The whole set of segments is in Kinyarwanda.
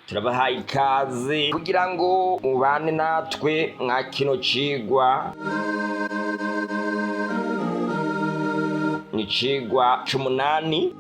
turabahaye ikaze kugira ngo mubane natwe mwa kino cigwa. Ni cigwa c'umunani.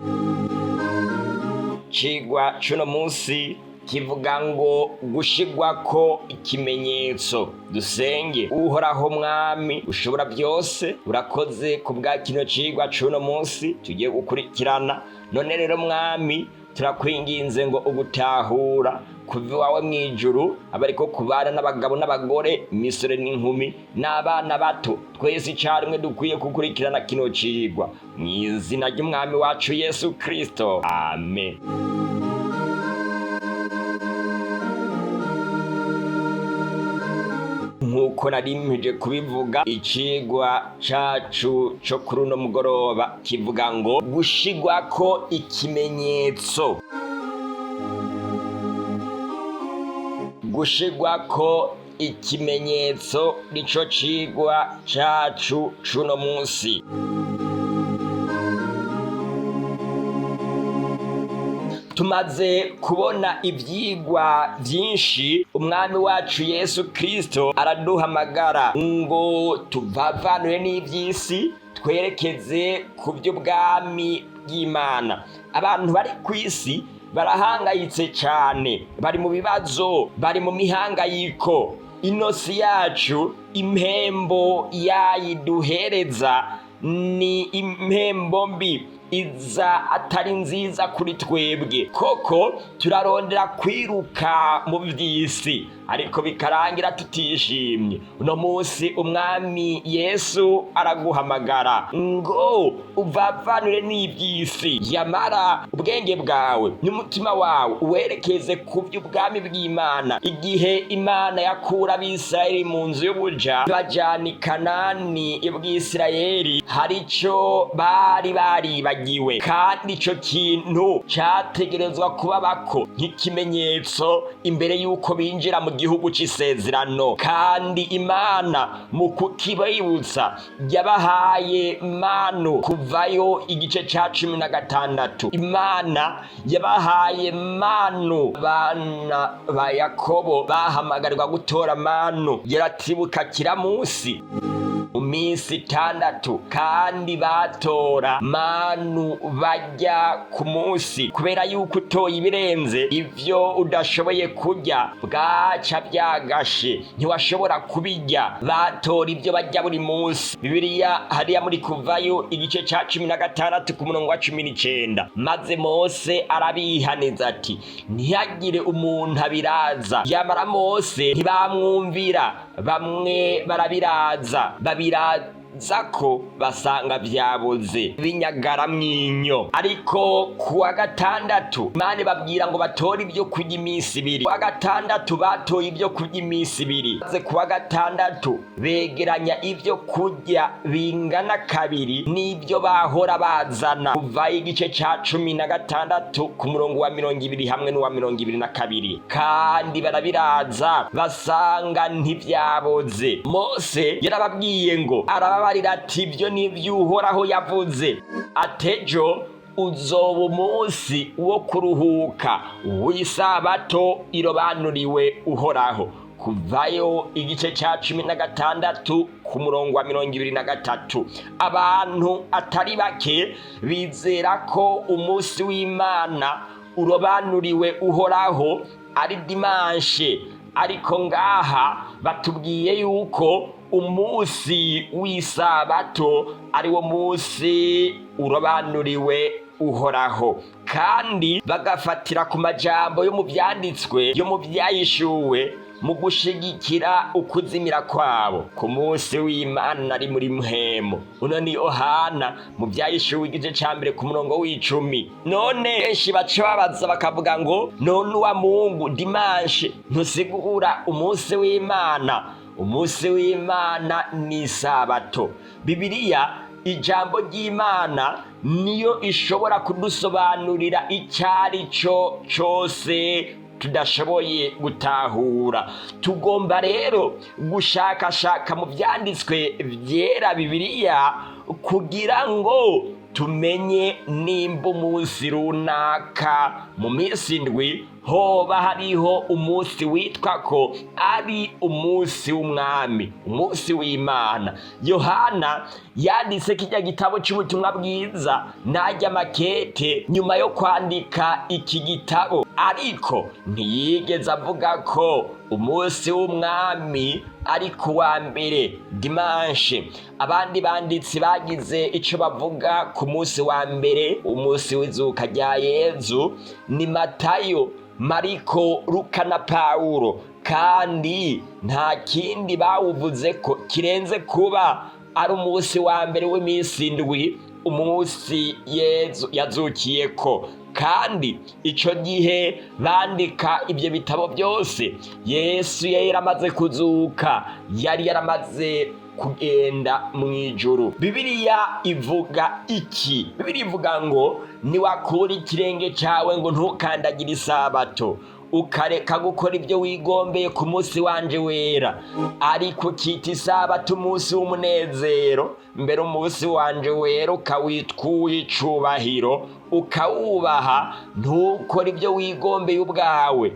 Cigwa c'uno munsi kivuga ngo gushigwako ikimenyetso. Dusenge. Uhoraho Mwami ushobora byose, urakoze ku bwa kino cigwa c'uno munsi tugiye gukurikirana. None rero Mwami, turakwinginze ngo ugutahura kuva iwawe mw'ijuru, abariko kubana n'abagabo n'abagore, imisore n'inkumi n'abana bato, twese icarimwe dukwiye gukurikirana kino cigwa mw'izina ry'Umwami wacu Yesu Kristo, amen. Nk'uko narimpeje kubivuga, icigwa cacu co kuri uno mugoroba kivuga ngo gushigwako ikimenyetso. Gushigwako ikimenyetso nico cigwa cacu c'uno munsi. Tumaze kubona ivyigwa vyinshi, Umwami wacu Yesu Kristo araduhamagara ngo tuvavanure n'ivy'isi twerekeze ku vy'ubwami bw'Imana. Abantu bari kw'isi barahangayitse cane, bari mu bibazo, bari mu mihangayiko. Inosi yacu, impembo yayiduhereza ni impembo mbi, iza atari nziza kuri twebwe. Koko turarondera kwiruka mu vy'isi, ariko bikarangira tutishimye. Uno munsi Umwami Yesu araguhamagara ngo uvavanure n'ivy'isi, yamara ubwenge bwawe n'umutima wawe uwerekeze ku vy'ubwami bw'Imana. Igihe Imana yakura Abisirayeli mu nzu y'ubuja bajana i Kanani bw'Isirayeli, hari ico bari baribagiwe, kandi ico kintu categerezwa kubabako nk'ikimenyetso imbere y'uko binjira mu gihugu c'isezerano. Kandi Imana mu kukibibutsa yabahaye manu. Kuvayo igice ca 16, Imana yabahaye manu. Bana ba Yakobo bahamagarirwa gutora manu, yaratibuka kira musi mu minsi 6, kandi batora manu bajya ku munsi, kubera yuko utoye ibirenze ivyo udashoboye kurya bwaca byagashe, ntiwashobora kubirya. Batora ivyo bajya buri munsi. Bibiliya hariya muri Kuvayo igice ca 16 ku murongo wa 19, maze Mose arabihaniza ati ntihagire umuntu abiraza. Yamara Mose ntibamwumvira, bamwe barabiraza, zako basanga vyaboze binyagara mwinyo. Ariko kuwa gatandatu Imana babwira ngo batore ibyo kurya iminsi 2. Kuwa gatandatu batoye ibyo kurya iminsi 2, maze kuwa gatandatu begeranya ibyo kurya bingana 2 n'ibyo bahora bazana. Kuva igice ca 16 ku murongo wa 20 hamwe n'uwa 22, kandi barabiraza basanga ntivyaboze. Mose yarababwiye ngo arababarira ati ibyo nivyo Uhoraho yavuze, atejo uzoba umunsi wo kuruhuka w'isabato irobanuriwe Uhoraho. Kuvayo igice ca 16 ku murongo wa 23. Abantu atari bake bizera ko umunsi w'Imana urobanuriwe Uhoraho ari dimanshe, ariko ngaha batubwiye yuko umunsi w'isabato ari wo munsi urobanuriwe Uhoraho. Kandi bagafatira ku majambo yo mu vyanditswe yo mu vyayishuwe mu gushigikira ukuzimira kwabo. Ku munsi w'Imana ari muri mpemo. Uno ni Yohana mu vyayishuwe igice ca 1 ku murongo w'10. None benshi baca babaza bakavuga ngo none wa Mungu dimanche ntusigura umunsi w'Imana. Umunsi w'Imana ni isabato. Bibiliya ijambo ry'Imana niyo ishobora kudusobanurira icyari cyo cyose tudashoboye gutahura. Tugomba rero gushakashaka mu vyanditswe vyera Bibiliya kugira ngo tumenye nimba umunsi runaka mu minsi indwi hoba hariho umunsi witwa ko ari umunsi w'umwami, umunsi w'Imana. Yohana yanditse kijya gitabo cy'ubutumwa bwiza najya makete nyuma yo kwandika iki gitabo, ariko ntiyigeze avuga ko umunsi w'umwami ari kuwa mbere dimanche. Abandi banditsi bagize ico bavuga ku munsi wa mbere, umunsi w'izuka rya Yezu, ni Matayo, Mariko, Luka na Pawulo, kandi nta kindi bawuvuze ko kirenze kuba ari umunsi wa mbere w'iminsi indwi, umunsi Yezu yazukiyeko. Kandi ico gihe bandika ibyo bitabo byose, Yesu yari yaramaze kuzuka, yari yaramaze kugenda mu ijuru. Bibiliya ivuga iki? Bibiliya ivuga ngo niwakura ikirenge cyawe ngo ntukandagire isabato, ukareka gukora ibyo wigombeye ku munsi wanje wera, ariko ukita isabato umunsi w'umunezero, mbere umunsi wanje wera ukawitwa uw'icubahiro, ukawubaha, ntukore ibyo wigombeye ubwawe,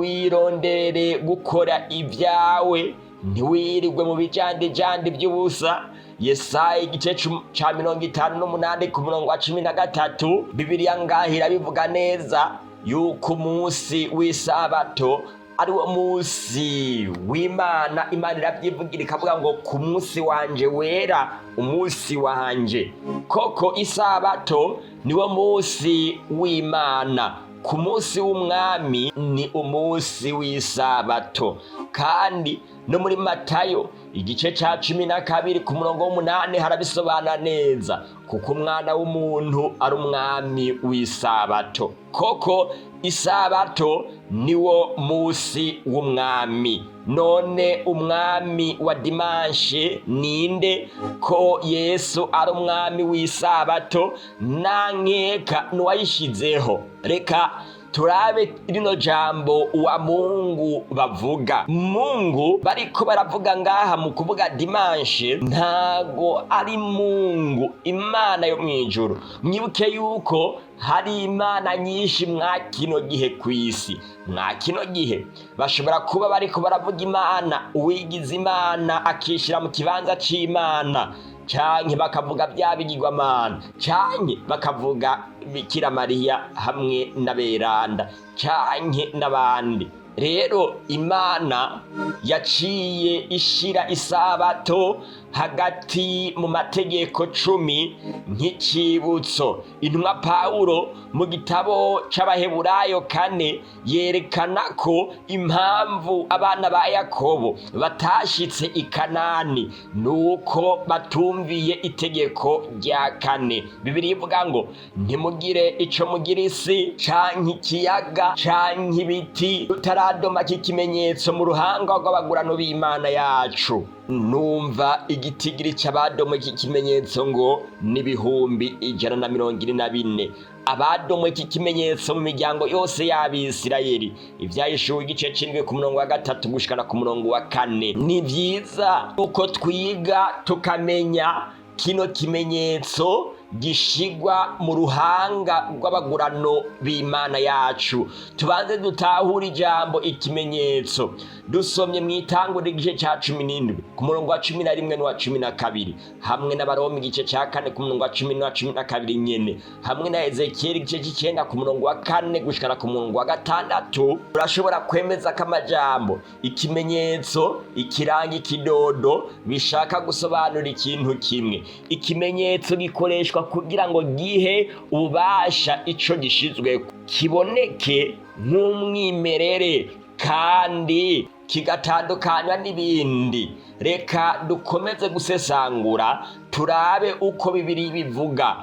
ntiwirondere gukora ibyawe, ntiwirirwe mu bijandijandi by'ubusa. Yesaya igice ca 58 ku murongo wa 13, Bibiliya ngahira bivuga neza yuko umunsi w'isabato ari wo munsi w'Imana. Imana iravyivugira ikavuga ngo ku munsi wanje wera, umunsi wanje. Koko isabato ni wo munsi w'Imana, ku munsi w'umwami ni umunsi w'isabato. Kandi no muri Matayo igice ca 12 ku murongo w'8 harabisobanura neza, kuko umwana w'umuntu ari umwami w'isabato. Koko isabato niwo munsi w'umwami. None umwami wa dimanche ninde? Ko Yesu ari umwami w'isabato, nankeka nuwayishizeho. Reka turabe rino jambo wa Mungu bavuga. Mungu bariko baravuga ngaha mu kuvuga dimanche, ntago ari Mungu Imana yo mwijuru. Mwibuke yuko hari imana nyinshi mwa kino gihe kw'isi. Mwa kino gihe bashobora kuba bariko baravuga Imana, uwigize Imana akishira mu kibanza c'Imana, canke bakavuga bya bigirwamana, canke bakavuga Bikira Mariya hamwe n'aberanda, canke n'abandi. Rero Imana yaciye ishira isabato hagati mu mategeko 10 nk'icibutso. Intumwa Pawulo mu gitabo c'Abaheburayo 4 yerekana ko impamvu abana ba Yakobo batashitse i Kanani nuko batumviye itegeko rya 4. Bibiliya ivuga ngo ntimugire ico mugira isi canke ikiyaga canke ibiti tutaradoma k'ikimenyetso mu ruhanga rw'abagurano b'Imana yacu. Numva igitigiri c'abadomwe k'ikimenyetso ngo n'ibihumbi 124. Abadomwe k'ikimenyetso mu miryango yose y'Abisirayeli. Ivyahishuriwe igice c'indwi ku murongo wa 3 gushikana ku murongo wa 4. Ni vyiza uko twiga tukamenya kino kimenyetso gishigwa mu ruhanga rw'abagurano b'Imana yacu. Tubanze dutahura ijambo ikimenyetso. Dusomye mu Itanguriro igice ca 17 ku murongo wa 11 n'uwa 12, hamwe n'Abaroma igice ca 4 ku murongo wa 10 n'uwa 12 nyene, hamwe na Ezekiel igice c'9 ku murongo wa 4 gushikana ku murongo wa 6. Urashobora kwemeza ko amajambo ikimenyetso, ikiranga, ikidodo bishaka gusobanura ikintu kimwe. Ikimenyetso gikoreshwa kugira ngo gihe ububasha ico gishizwe kiboneke nk'umwimerere kandi kigatandukanywa n'ibindi. Reka dukomeze gusesangura turabe uko Bibiliya bivuga.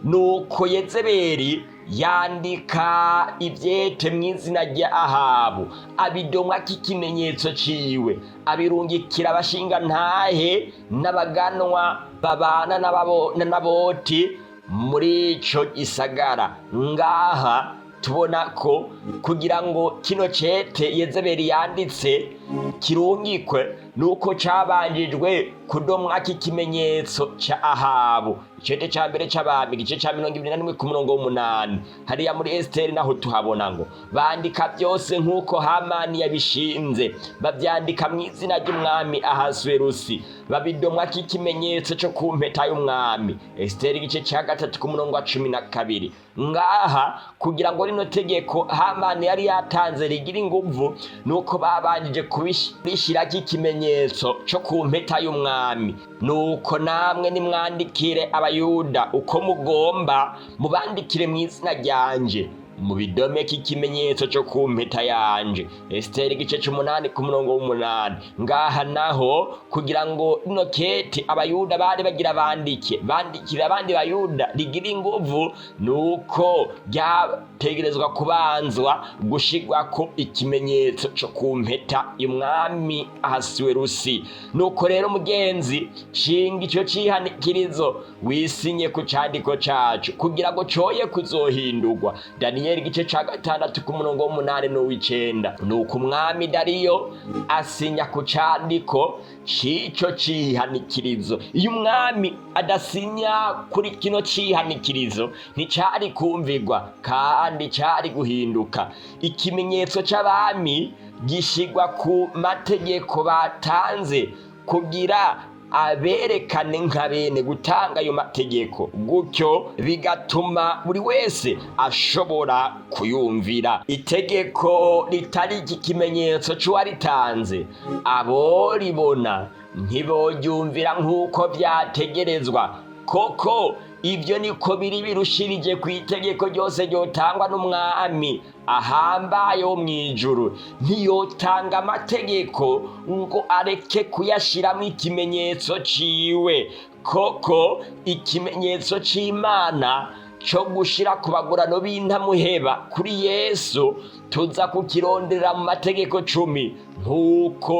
Nuko Yezebeli yandika ivyete mw'izina rya Ahabu, abidomwa k'ikimenyetso ciwe, abirungikira abashinga ntahe n'abaganwa babana n'Aboti muri ico gisagara. Ngaha tubona ko kugira ngo kino cete Yezebeli yanditse kirungikwe nuko cabanjijwe kudomwa kikimenyetso ca Ahabu. Icete ca mbere c'Abami igice ca 21 ku murongo w'8 hariya muri Esiteri naho tuhabona ngo bandika byose nk'uko Hamani yabishinze, bavyandika mu izina ry'umwami Ahasuwerusi, babidomwa kikimenyetso cyo ku mpeta y'umwami. Esiteri igice ca 3 ku murongo wa 12. Ngaha kugira ngo rino tegeko Hamani yari yatanze rigira inguvu nuko babanjije kubishira kikimenyetso cyo ku mpeta y'umwami. Nuko namwe nimwandikire abayuda uko mugomba, mubandikire mu izina ryanje, mubidome kikimenyetso cyo ku mpeta yanje. Esiteri igice c'8 ku murongo w'8. Ngaha naho kugira ngo ino kete abayuda bari bagira bandikira abandi bayuda rigira inguvu, nuko ryategerezwa kubanzwa gushigwako ikimenyetso cyo ku mpeta y'umwami Ahasuwerusi. Nuko rero mugenzi, shinga ico cihanikirizo wisinye ku candiko cacu kugira ngo coye kuzohindurwa. Daniyeli igice ca 6 ku murongo w'8 n'uw'9. Nuko umwami Dariyo asinya ku candiko c'ico cihanikirizo. Iyo umwami adasinya kuri kino cihanikirizo nticari kumvigwa kandi cari guhinduka. Ikimenyetso c'abami gishigwa ku mategeko batanze kugira aberekane nka bene gutanga ayo mategeko, gutyo bigatuma buri wese ashobora kuyumvira. Itegeko ritari iki kimenyetso c'uwaritanze, abo ribona ntiboryumvira nk'uko vyategerezwa. Koko ivyo niko biri birushirije ku itegeko ryose ryotangwa n'umwami ahambaye wo mw'ijuru. Ntiyotanga amategeko ngo areke kuyashiramo ikimenyetso ciwe. Koko ikimenyetso c'Imana cyo gushira ku bagurano b'intamuheba kuri Yesu tuza kukirondera mu mategeko 10 nk'uko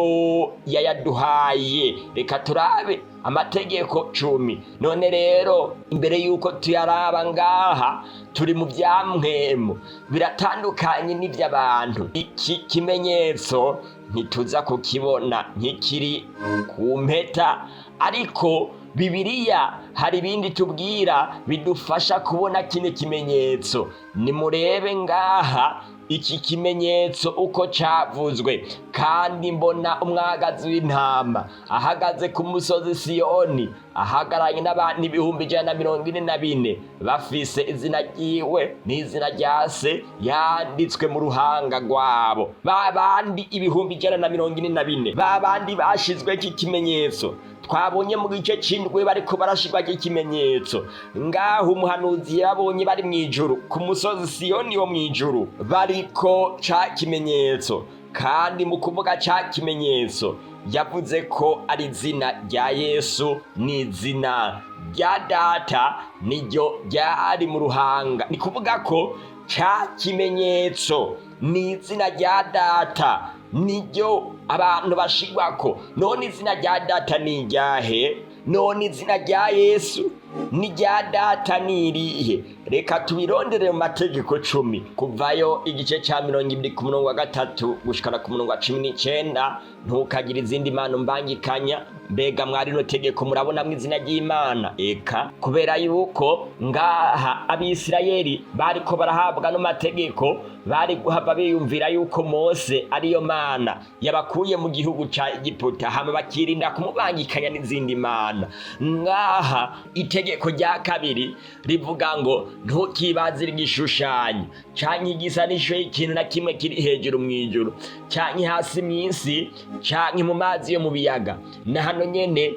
yayaduhaye. Reka turabe amategeko 10. None rero imbere yuko tuyaraba ngaha, turi mu vyamwemu biratandukanye n'ivy'abantu. Iki kimenyetso ntituza kukibona nk'ikiri ku mpeta, ariko Bibiliya hari ibindi tubwira bidufasha kubona kino kimenyetso. Nimurebe ngaha iki kimenyetso uko cavuzwe. Kandi mbona umwagazi w'intama ahagaze ku musozi Siyoni, ahagaranye n'abantu 144 bafise izina ryiwe n'izina rya se yanditswe mu ruhanga rwabo. Babandi 144 babandi bashizwe iki kimenyetso twabonye mu gice c'indwi bariko barashirwa ikimenyetso. Ngaho umuhanuzi yabonye bari mw'ijuru ku musozi Siyoni wo mw'ijuru bariko ca kimenyetso. Kandi mu kuvuga ca kimenyetso yavuze ko ari izina rya Yesu n'izina rya Data niryo ryari mu ruhanga. Ni kuvuga ko ca kimenyetso ni izina rya Data niryo abantu bashigwako. None izina rya Data ni iryahe? None izina rya Yesu ni rya Data ni irihe? Reka tubirondere mu mategeko 10 kuvayo igice ca 20 ku murongo wa 3 gushikana ku murongo wa 19. Ntukagira izindi mana mbangikanya. Mbega mwari no tegeko murabona mu izina ry'Imana? Eka kubera yuko ngaha Abisirayeli bariko barahabwa no mategeko, bari guhava biyumvira yuko Mose ariyo mana yabakuye mu gihugu ca Egiputa, hama bakirinda kumubangikanya n'izindi mana. Ngaha itegeko rya kabiri rivuga ngo ntukibazire igishushanyo canke igisa n'isho y'ikintu na kimwe kiri hejuru mw'ijuru canke hasi mw'isi canke mu mazi yo mu biyaga. Na hano nyene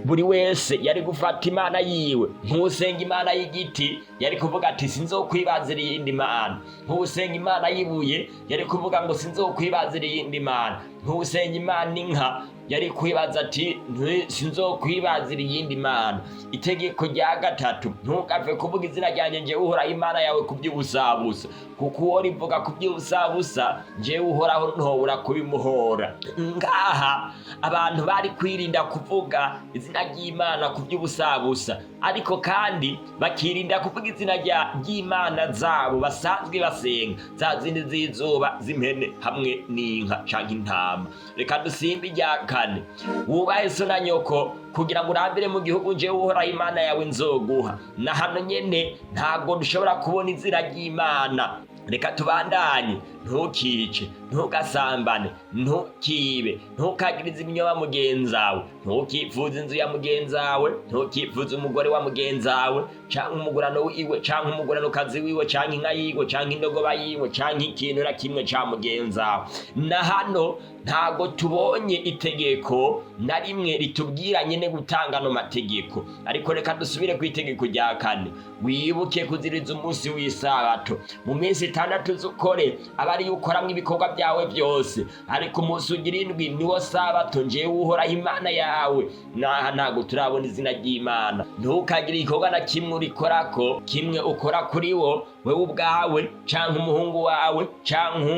buri wese yari gufata imana yiwe. Ntusenga imana y'igiti, yari kuvuga ati sinzokwibazira iyindi mana. Ntusenga imana y'ibuye, yari kuvuga ngo sinzokwibazira iyindi mana. Ntusenga imana inka, yari kwibaza ati sinzokwibazira iyindi mana. Itegeko rya gatatu, ntukave kuvuga izina ryanjye nje uhoraho imana yawe kuby'ubusabusa, kuko uwo rivuga kuby'ubusabusa nje uhoraho ntobura kubimuhora. Ngaha abantu bari kwirinda kuvuga izina ry'Imana ku by'ubusabusa, ariko kandi bakirinda kuvuga izina ry'Imana zabo basanzwe basenga, za zindi z'izuba, z'impene hamwe n'inka canke intama. Reka dusimbe irya kane, wubahe so na nyoko kugira ngo urambire mu gihugu jewe Uhoraho Imana yawe nzoguha. Na hano nyene ntabwo dushobora kubona izina ry'Imana. Reka tubandanye, ntukice, ntugasambane, ntukibe, ntukagirize ibinyoma mugenzawe, ntukifuze inzu ya mugenzawe, ntukifuze umugore wa mugenzawe, canke umugurano wiwe, canke umuguranokazi wiwe, canke inka yiwe, canke indogoba yiwe, canke ikintu na kimwe ca mugenzawe. Na hano ntago tubonye itegeko na rimwe ritubwira nyene gutanga no mategeko, ariko reka dusubire ku itegeko rya kane, wibuke kuziriza umunsi w'isabato. Mu minsi 6 zukore aba ari ukoramwo ibikorwa byawe byose, ariko umunsi ugira indwi niwo sabato jewe Uhoraho Imana yawe. Naha ntago turabona izina ry'Imana. Ntukagire igikorwa na kimwe urikorako, kimwe ukora kuri wo wewe ubwawe, canke umuhungu wawe, canke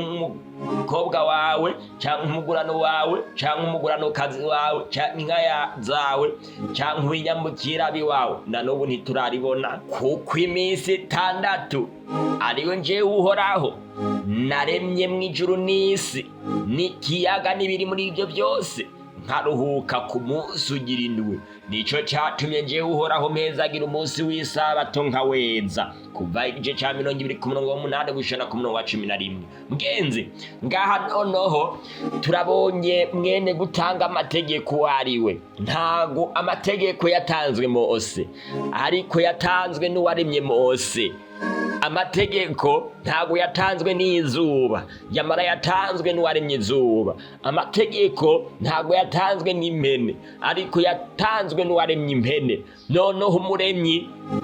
umukobwa wawe, canke umugurano wawe, canke umuguranokazi wawe, canke inka zawe, canke ubinyamukira biwawe. Na n'ubu ntituraribona, kuko iminsi 6 ariyo jewe Uhoraho naremye mw'ijuru n'isi n'ikiyaga n'ibiri muri ibyo byose, nkaruhuka ku munsi ugira indwi. Nico catumye jewe Uhoraho mpezagira umunsi w'isabato nkaweza. Kuva igice ca 20:8 gushana ku 11. Mgenzi, ngaha noneho turabonye mwene gutanga amategeko ariwe. Ntago amategeko yatanzwe Mose, ariko yatanzwe n'uwaremye Mose. Amategeko ntago yatanzwe n'izuba, yamara yatanzwe n'uwaremye izuba. Amategeko ntago yatanzwe n'impene, ariko yatanzwe n'uwaremye impene. Noneho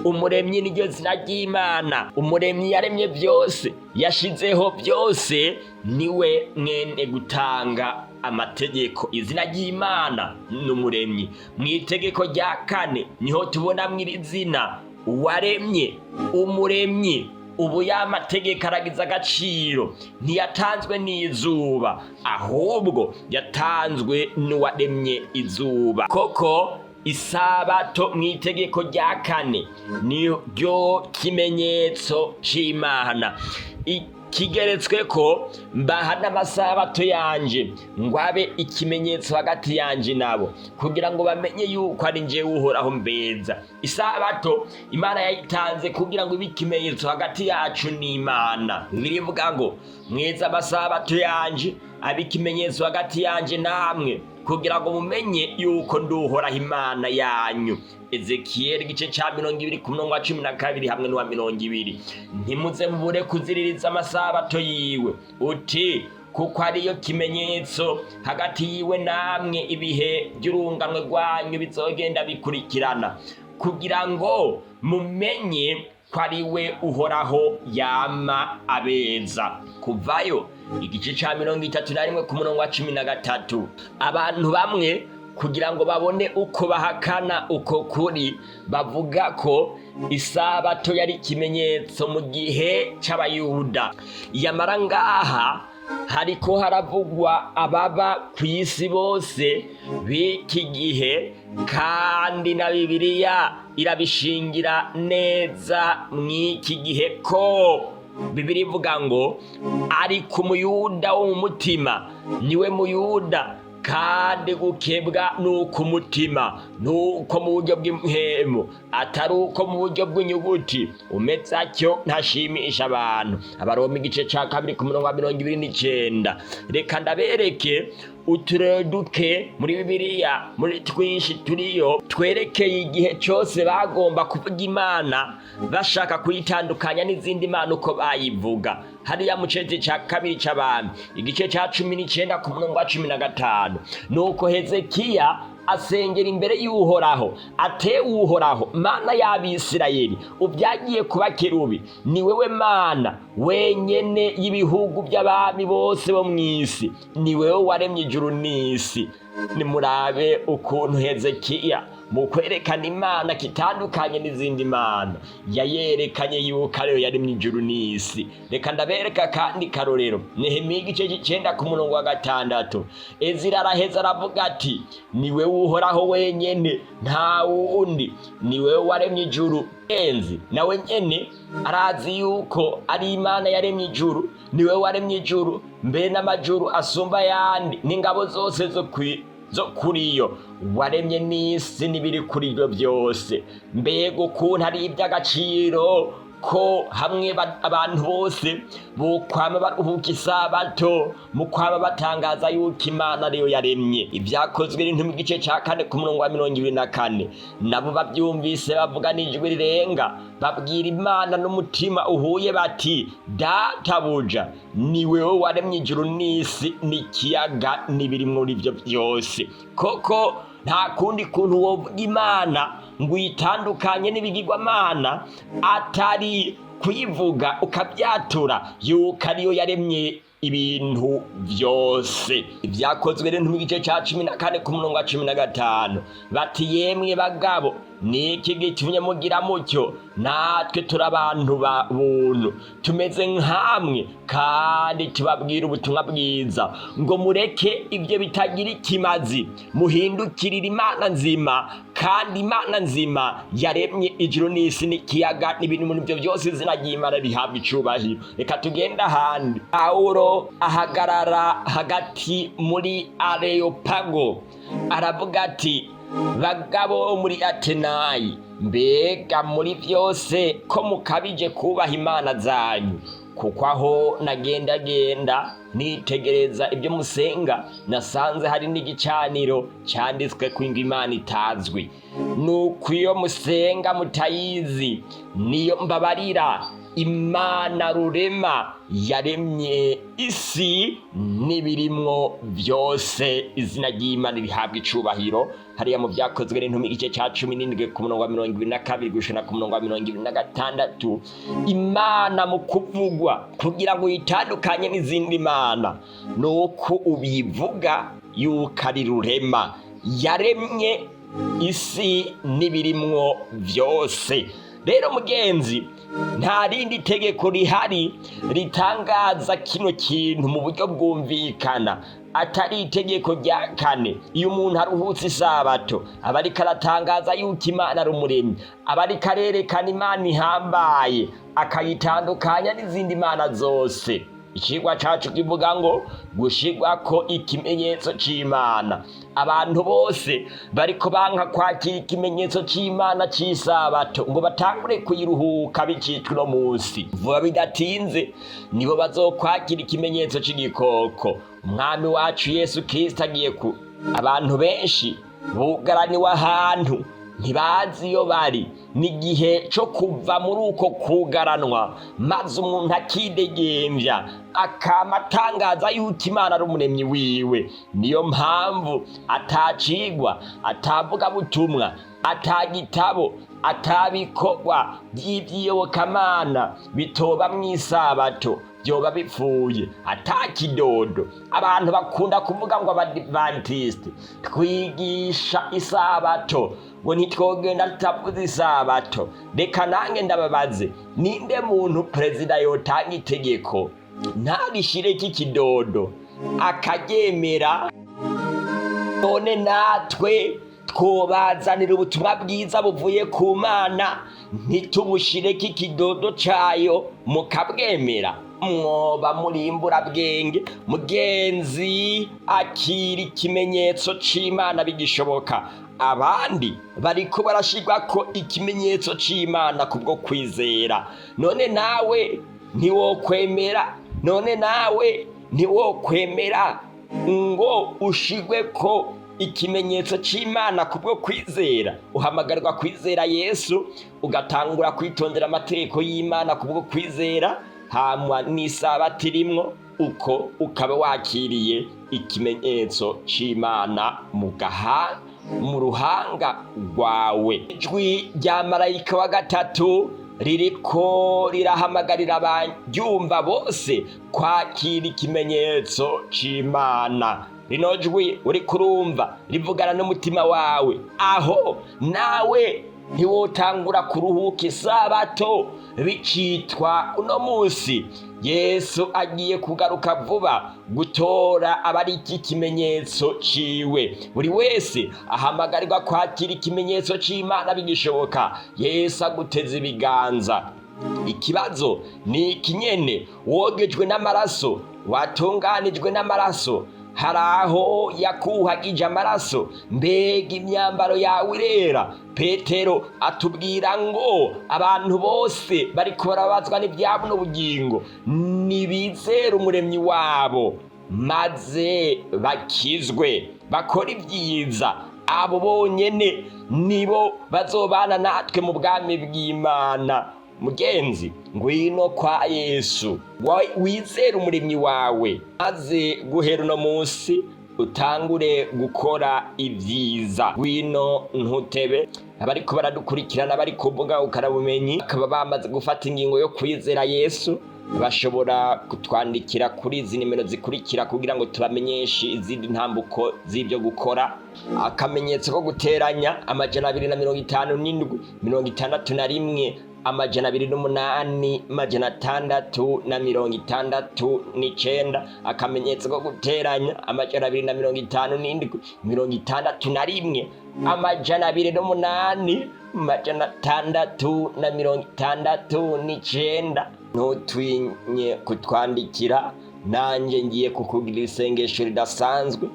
umuremyi niryo zina ry'Imana. Umuremyi yaremye byose, yashizeho byose, niwe mwene gutanga amategeko. Izina ry'Imana n'umuremyi. Mw'itegeko rya kane niho tubona mw'iri zina uwaremye, umuremyi. Ubu ya mategeko aragize agaciro, ntiyatanzwe n'izuba, ahubwo yatanzwe n'uwaremye izuba. Koko isabato mw'itegeko rya kane niryo kimenyetso c'Imana. Kigeretswe ko mbaha n'amasabato yanje ngo abe ikimenyetso hagati yanje nabo, kugira ngo bamenye yuko ari jewe Uhoraho mbeza. Isabato Imana yayitanze kugira ngo ibe ikimenyetso hagati yacu n'Imana. Birivuga ngo mweza amasabato yanje abe ikimenyetso hagati yanje namwe, kugira ngo mumenye yuko ndi Uhoraho Imana yanyu. Ezekiyeli igice ca 20:12 hamwe n'uwa 20. Ntimuze mubure kuziririza amasabato yiwe, uti kuko ariyo kimenyetso hagati yiwe namwe, ibihe by'urunganwe rwanyu bizogenda bikurikirana, kugira ngo mumenye ko ariwe Uhoraho yama abeza. Kuvayo igice ca 31:13. Abantu bamwe kugira ngo babone uko bahakana uko kuri, bavuga ko isabato yari ikimenyetso mu gihe c'Abayuda. Yamara ngaha hariko haravugwa ababa ku isi bose b'iki gihe, kandi na Bibiliya irabishingira neza mw'iki gihe ko Bibiliya ivuga ngo ariko umuyuda wo mu mutima niwe muyuda, kandi gukebwa nuko umutima, nuko mu buryo bw'impemu, atari uko mu buryo bw'inyuguti. Umeze atyo ntashimisha abantu. Abaroma igice ca 2:29. Reka ndabereke uturere duke muri Bibiliya, muri twinshi turiyo, twerekeye igihe cyose bagomba kuvuga Imana bashaka kuyitandukanya n'izindi mana uko bayivuga. Hariya mu cece ca 2 c'Abami igice ca 19:15. Nuko Hezekiya asengera imbere y'Uhoraho, atewe Uhoraho Mana y'Abisirayeli, ubyagiye kuba kerubi, ni wewe Mana wenyene y'ibihugu by'abami bose bo mw'isi, ni wewe waremye ijuru n'isi. nimurabe ukuntu Hezekiya mu kwerekana Imana kitandukanye n'izindi mana yayerekanye yuko ariyo yaremye ijuru n'isi. Reka ndabereka kandi karorero, Nehemiya igice c'9 ku murongo wa 6. Ezira araheza aravuga ati, niwe uhoraho wenyene nta wundi, niwe waremye ijuru enzi. Nawe nyene arazi yuko ari Imana yaremye ijuru, niwe waremye ijuru mbe n'amajuru asumba yandi n'ingabo zose zo kuri yo, waremye n'isi n'ibiri kuri byo byose. Mbega ukuntu ari iby'agaciro ko hamwe abantu bose bokwama baruhuka isabato mu kwama batangaza yuko Imana ariyo yaremye. Ibyakozwe n'intumwa igice ca 4 ku murongo wa 24, nabo bavyumvise bavuga n'ijwi rirenga babwira Imana n'umutima uhuye bati, databuja ni wewe waremye ijuru n'isi n'ikiyaga n'ibiri muri byo byose. Koko nta kundi kuntu wovuga Imana ngo uyitandukanye n'ibigirwamana atari kuyivuga ukabyatura yuko ariyo yaremye ibintu byose. Ibyakozwe n'intumwa igice ca 14 ku murongo wa 15 bati, yemwe bagabo niki gitumye mugira mutyo? Natwe turi abantu ba buntu tumeze nkamwe, kandi tubabwira ubutumwa bwiza ngo mureke ibyo bitagira ikimazi, muhindukirire Imana nzima, kandi Imana nzima yaremye ijuru n'isi n'ikiyaga n'ibintu muri byo byose. Izina ry'Imana rihabwa icubahiro. Reka tugenda ahandi. Pawulo ahagarara hagati muri Areyopago aravuga ati, bagabo muri Atenayi, mbega muri byose ko mukabije kubaha imana zanyu, kuko aho nagendagenda nitegereza ibyo musenga nasanze hari n'igicaniro cyanditswe ko Imana itazwi. Nuko iyo musenga mutayizi niyo mbabarira, Imana rurema yaremye isi n'ibirimwo byose. Izina ry'Imana rihabwa icubahiro. Hariya mu Byakozwe n'intumwa igice ca 17 ku murongo wa 22 gushika ku murongo wa 26, Imana mu kuvugwa kugira ngo yitandukanye n'izindi mana nuko ubivuga yuko ari rurema yaremye isi n'ibirimwo byose. Rero mugenzi, nta rindi tegeko rihari ritangaza kino kintu mu buryo bwumvikana atari itegeko rya 4. Iyo umuntu aruhutse isabato aba ariko aratangaza yuko Imana ari umuremyi, aba ariko arerekana Imana ihambaye akayitandukanya n'izindi mana zose. Ikigwa cacu kivuga ngo gushigwako ikimenyetso c'Imana. Abantu bose bariko banka kwakira ikimenyetso c'Imana c'isabato ngo batangure kuyiruhuka bicitwa no munsi. Vuba bidatinze nibo bazokwakira ikimenyetso c'igikoko. Umwami wacu Yesu Kristo agiye ku abantu benshi bugaraniwe ahantu ntibazi iyo bari. N'igihe cyo kuva muri uko kugaranwa maze umuntu akidegembya akamatangaza yuko Imana ari umuremyi wiwe. Niyo mpamvu atacigwa, atavuga butumwa, atagitabo, atabikorwa by'ivyiyobokamana bitoba mw'isabato byoba bipfuye, atakidodo. Abantu bakunda kuvuga ngo Abadiventiste twigisha isabato, ngo ntitwogenda tutavuze isabato. Reka nange ndababaze, ninde muntu perezida yotanga itegeko ntagishireko ikidodo akaryemera? None natwe twobazanira ubutumwa bwiza buvuye ku Mana ntitumushireko ikidodo cayo mukabwemera? Mwoba murimbura bwenge. Mugenzi, akira ikimenyetso c'Imana bigishoboka. Abandi bariko barashirwako ikimenyetso c'Imana kubwo kwizera. None nawe ntiwokwemera? None nawe ntiwokwemera ngo ushirweko ikimenyetso c'Imana kubwo kwizera? Uhamagarwa kwizera Yesu, ugatangura kwitondera amategeko y'Imana kubwo kwizera, hamwa n'isabato irimwo, uko ukaba wakiriye ikimenyetso c'Imana mu ruhanga rwawe. Ijwi rya marayika wa 3 ririko rirahamagarira abaryumva bose kwakira ikimenyetso c'Imana. rino jwi uri kurumva rivugana n'umutima wawe, aho nawe ntiwotangura kuruhuka isabato bicitwa uno munsi Yesu agiye kugaruka vuba gutora abari iki kimenyetso ciwe. Buri wese ahamagarirwa kwakira ikimenyetso c'Imana bigishoboka. Yesu aguteze ibiganza. Ikibazo ni ikinyene, wogejwe n'amaraso, watunganijwe n'amaraso, haraho yakuhagije amaraso, mbega imyambaro yawe irera. Petero atubwira ngo abantu bose bariko barabazwa n'ivyabo n'ubugingo nibizera umuremyi wabo maze bakizwe bakora ibyiza. Abo bonyene nibo bazobana natwe mu bwami bw'Imana. Mugenzi, ngwino kwa Yesu, wizere umuremyi wawe, maze guhera uno munsi utangure gukora ibyiza. Ngwino ntutebe. Abariko baradukurikirana bari ku mbuga ukarabumenyi bakaba bamaze gufata ingingo yo kwizera Yesu, bashobora kutwandikira kuri izi nimero zikurikira kugira ngo tubamenyeshe izindi ntambuko z'ibyo gukora. Akamenyetso ko guteranya 257 61 208 669. Akamenyetso ko guteranya 257 61 208 669. Ntutwinye kutwandikira, nanjye ngiye kukugirira isengesho ridasanzwe.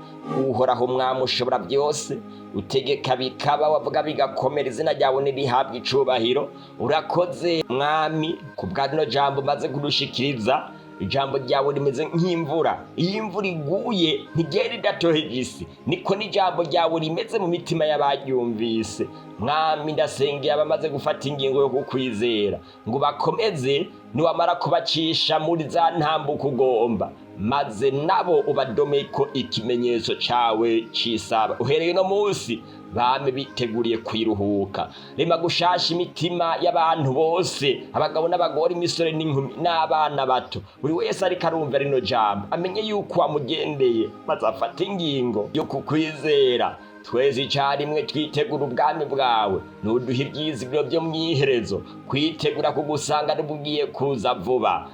Uhoraho Mwami ushobora byose, utegeka bikaba, wavuga bigakomera, izina ryawe nirihabwa icubahiro. Urakoze Mwami kubwa rino jambo maze kudushikiriza. Ijambo ryawe rimeze nk'imvura, iyo imvura iguye ntigera idatoheje isi, niko n'ijambo ryawe rimeze mu mitima y'abaryumvise. Mwami ndasengeye abamaze gufata ingingo yo kukwizera ngo bakomeze, niwamara kubacisha muri za ntambuko ugomba, maze nabo ubadomeko ikimenyetso cawe c'isaba. Uhereye no munsi bame biteguriye kwiruhuka. Rema gushasha imitima y'abantu bose, abagabo n'abagore, imisore n'inkumi n'abana bato. Buri wese ariko arumva rino jambo amenye yuko wamugendeye, maze afata ingingo yo kukwizera. Twese icarimwe twitegura ubwami bwawe, nuduha ivyizigiro vyo mwiherezo, kwitegura kugusanga n'ubugiye kuza vuba.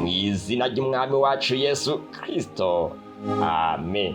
Mw'izina ry'Umwami wacu Yesu Kristo, amen.